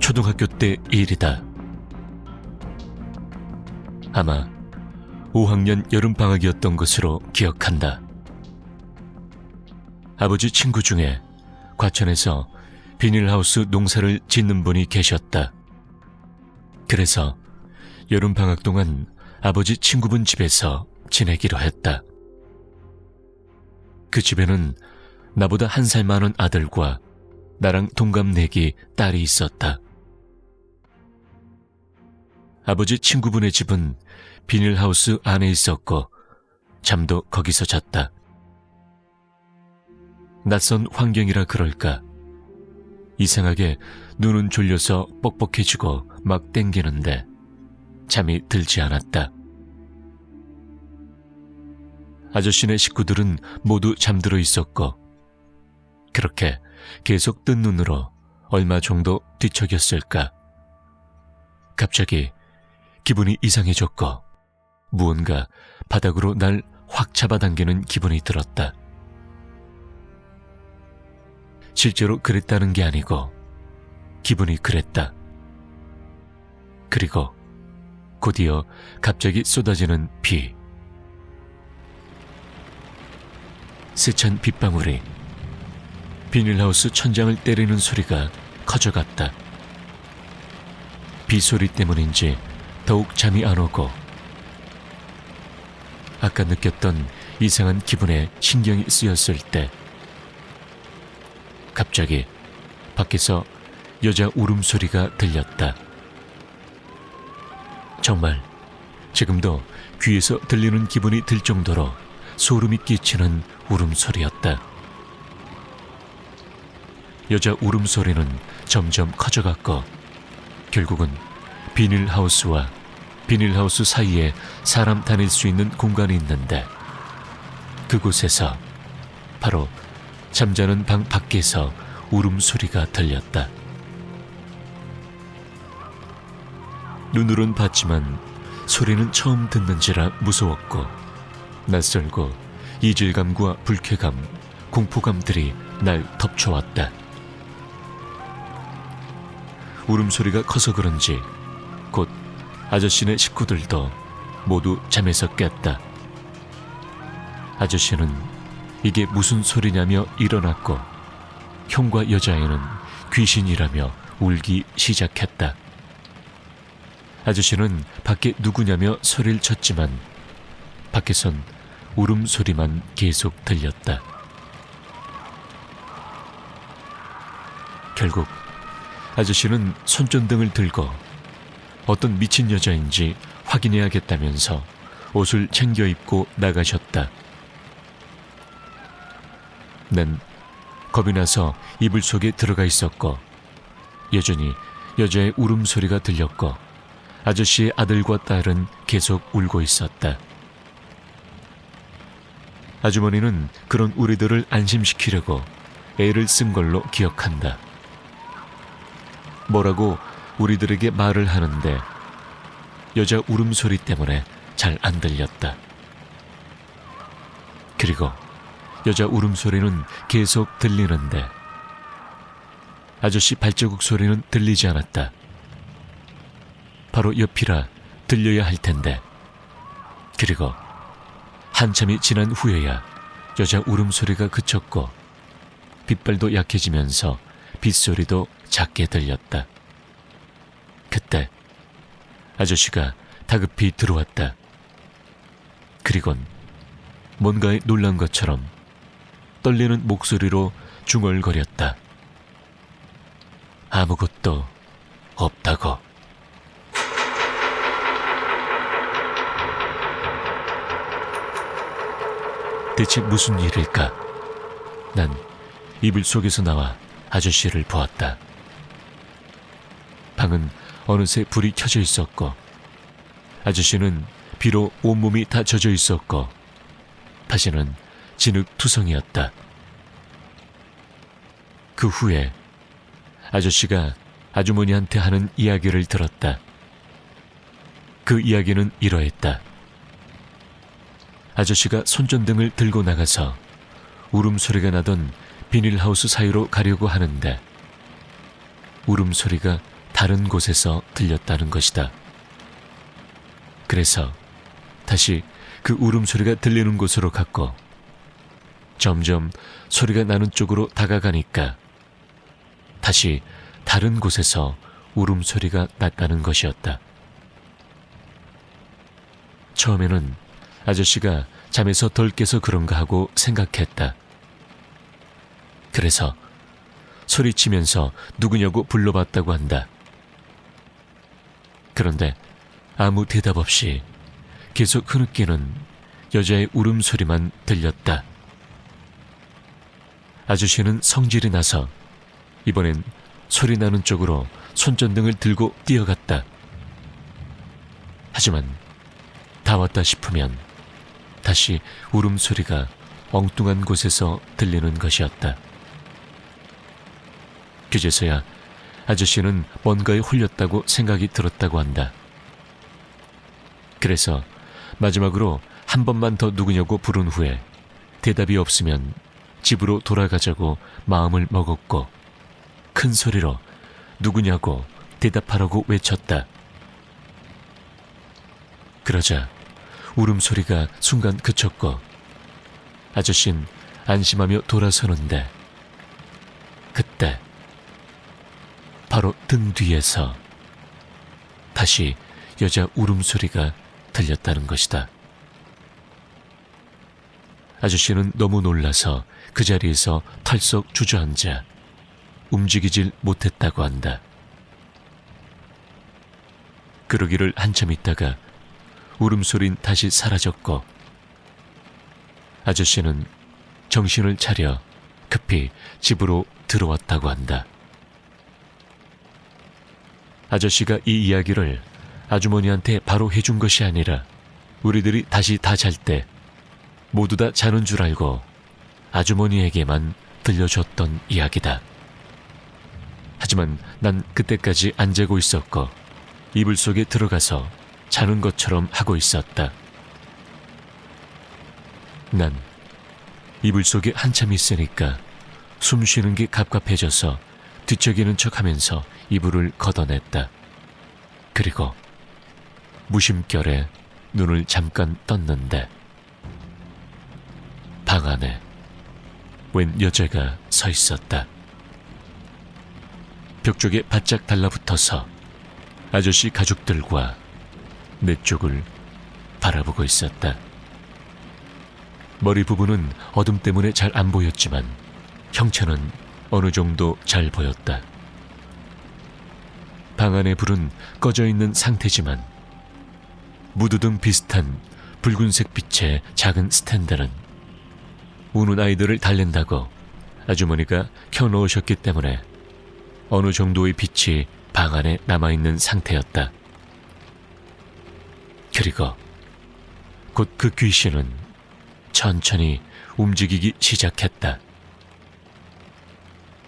초등학교 때 일이다. 아마 5학년 여름방학이었던 것으로 기억한다. 아버지 친구 중에 과천에서 비닐하우스 농사를 짓는 분이 계셨다. 그래서 여름방학 동안 아버지 친구분 집에서 지내기로 했다. 그 집에는 나보다 1살 많은 아들과 나랑 동갑내기 딸이 있었다. 아버지 친구분의 집은 비닐하우스 안에 있었고 잠도 거기서 잤다. 낯선 환경이라 그럴까, 이상하게 눈은 졸려서 뻑뻑해지고 막 땡기는데 잠이 들지 않았다. 아저씨네 식구들은 모두 잠들어 있었고 그렇게 계속 뜬 눈으로 얼마 정도 뒤척였을까. 갑자기 기분이 이상해졌고 무언가 바닥으로 날 확 잡아당기는 기분이 들었다. 실제로 그랬다는 게 아니고 기분이 그랬다. 그리고 곧이어 갑자기 쏟아지는 비. 세찬 빗방울이 비닐하우스 천장을 때리는 소리가 커져갔다. 비 소리 때문인지 더욱 잠이 안 오고 아까 느꼈던 이상한 기분에 신경이 쓰였을 때 갑자기 밖에서 여자 울음소리가 들렸다. 정말 지금도 귀에서 들리는 기분이 들 정도로 소름이 끼치는 울음소리였다. 여자 울음소리는 점점 커져갔고 결국은 비닐하우스와 비닐하우스 사이에 사람 다닐 수 있는 공간이 있는데 그곳에서 바로 잠자는 방 밖에서 울음소리가 들렸다. 눈으론 봤지만 소리는 처음 듣는지라 무서웠고 낯설고 이질감과 불쾌감, 공포감들이 날 덮쳐왔다. 울음소리가 커서 그런지 곧 아저씨네 식구들도 모두 잠에서 깼다. 아저씨는 이게 무슨 소리냐며 일어났고 형과 여자애는 귀신이라며 울기 시작했다. 아저씨는 밖에 누구냐며 소리를 쳤지만 밖에선 울음소리만 계속 들렸다. 결국 아저씨는 손전등을 들고 어떤 미친 여자인지 확인해야겠다면서 옷을 챙겨 입고 나가셨다. 난 겁이 나서 이불 속에 들어가 있었고 여전히 여자의 울음소리가 들렸고 아저씨의 아들과 딸은 계속 울고 있었다. 아주머니는 그런 우리들을 안심시키려고 애를 쓴 걸로 기억한다. 뭐라고 우리들에게 말을 하는데 여자 울음소리 때문에 잘 안 들렸다. 그리고 여자 울음소리는 계속 들리는데 아저씨 발자국 소리는 들리지 않았다. 바로 옆이라 들려야 할 텐데. 그리고 한참이 지난 후에야 여자 울음소리가 그쳤고 빗발도 약해지면서 빗소리도 작게 들렸다. 그때 아저씨가 다급히 들어왔다. 그리곤 뭔가에 놀란 것처럼 떨리는 목소리로 중얼거렸다. 아무것도 없다고. 대체 무슨 일일까? 난 이불 속에서 나와 아저씨를 보았다. 방은 어느새 불이 켜져 있었고 아저씨는 비로 온몸이 다 젖어 있었고 바지는 진흙투성이었다. 그 후에 아저씨가 아주머니한테 하는 이야기를 들었다. 그 이야기는 이러했다. 아저씨가 손전등을 들고 나가서 울음소리가 나던 비닐하우스 사이로 가려고 하는데 울음소리가 다른 곳에서 들렸다는 것이다. 그래서 다시 그 울음소리가 들리는 곳으로 갔고 점점 소리가 나는 쪽으로 다가가니까 다시 다른 곳에서 울음소리가 났다는 것이었다. 처음에는 아저씨가 잠에서 덜 깨서 그런가 하고 생각했다. 그래서 소리치면서 누구냐고 불러봤다고 한다. 그런데 아무 대답 없이 계속 흐느끼는 여자의 울음소리만 들렸다. 아저씨는 성질이 나서 이번엔 소리 나는 쪽으로 손전등을 들고 뛰어갔다. 하지만 다 왔다 싶으면 다시 울음소리가 엉뚱한 곳에서 들리는 것이었다. 그제서야 아저씨는 뭔가에 홀렸다고 생각이 들었다고 한다. 그래서 마지막으로 한 번만 더 누구냐고 부른 후에 대답이 없으면 집으로 돌아가자고 마음을 먹었고 큰 소리로 누구냐고 대답하라고 외쳤다. 그러자 울음소리가 순간 그쳤고 아저씨는 안심하며 돌아서는데 그때 바로 등 뒤에서 다시 여자 울음소리가 들렸다는 것이다. 아저씨는 너무 놀라서 그 자리에서 털썩 주저앉아 움직이질 못했다고 한다. 그러기를 한참 있다가 울음소린 다시 사라졌고 아저씨는 정신을 차려 급히 집으로 들어왔다고 한다. 아저씨가 이 이야기를 아주머니한테 바로 해준 것이 아니라 우리들이 다시 다 잘 때 모두 다 자는 줄 알고 아주머니에게만 들려줬던 이야기다. 하지만 난 그때까지 안 자고 있었고 이불 속에 들어가서 자는 것처럼 하고 있었다. 난 이불 속에 한참 있으니까 숨 쉬는 게 갑갑해져서 뒤척이는 척하면서 이불을 걷어냈다. 그리고 무심결에 눈을 잠깐 떴는데 방 안에 웬 여자가 서 있었다. 벽 쪽에 바짝 달라붙어서 아저씨 가족들과 내 쪽을 바라보고 있었다. 머리 부분은 어둠 때문에 잘 안 보였지만 형체는 어느 정도 잘 보였다. 방 안의 불은 꺼져 있는 상태지만 무드등 비슷한 붉은색 빛의 작은 스탠드는 우는 아이들을 달랜다고 아주머니가 켜놓으셨기 때문에 어느 정도의 빛이 방 안에 남아있는 상태였다. 그리고 곧 그 귀신은 천천히 움직이기 시작했다.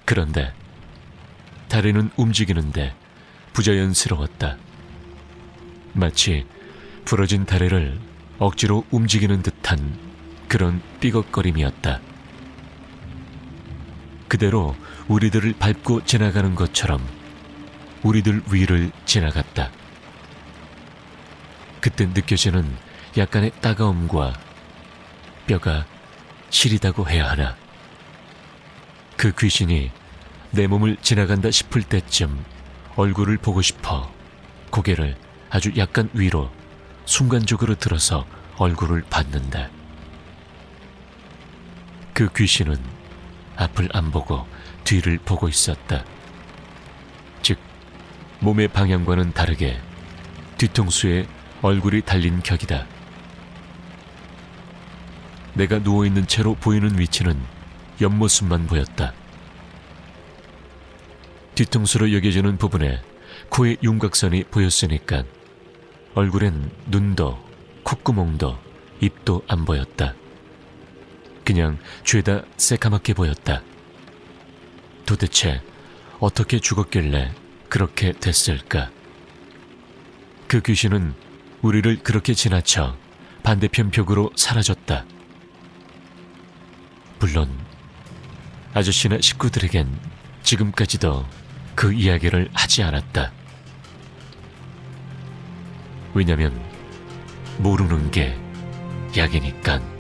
그런데 다리는 움직이는데 부자연스러웠다. 마치 부러진 다리를 억지로 움직이는 듯한 그런 삐걱거림이었다. 그대로 우리들을 밟고 지나가는 것처럼 우리들 위를 지나갔다. 그때 느껴지는 약간의 따가움과 뼈가 시리다고 해야 하나. 그 귀신이 내 몸을 지나간다 싶을 때쯤 얼굴을 보고 싶어 고개를 아주 약간 위로 순간적으로 들어서 얼굴을 봤는데 그 귀신은 앞을 안 보고 뒤를 보고 있었다. 즉 몸의 방향과는 다르게 뒤통수에 얼굴이 달린 격이다. 내가 누워있는 채로 보이는 위치는 옆모습만 보였다. 뒤통수로 여겨지는 부분에 코의 윤곽선이 보였으니까 얼굴엔 눈도 콧구멍도 입도 안 보였다. 그냥 죄다 새까맣게 보였다. 도대체 어떻게 죽었길래 그렇게 됐을까? 그 귀신은 우리를 그렇게 지나쳐 반대편 벽으로 사라졌다. 물론 아저씨나 식구들에겐 지금까지도 그 이야기를 하지 않았다. 왜냐면 모르는 게 약이니까.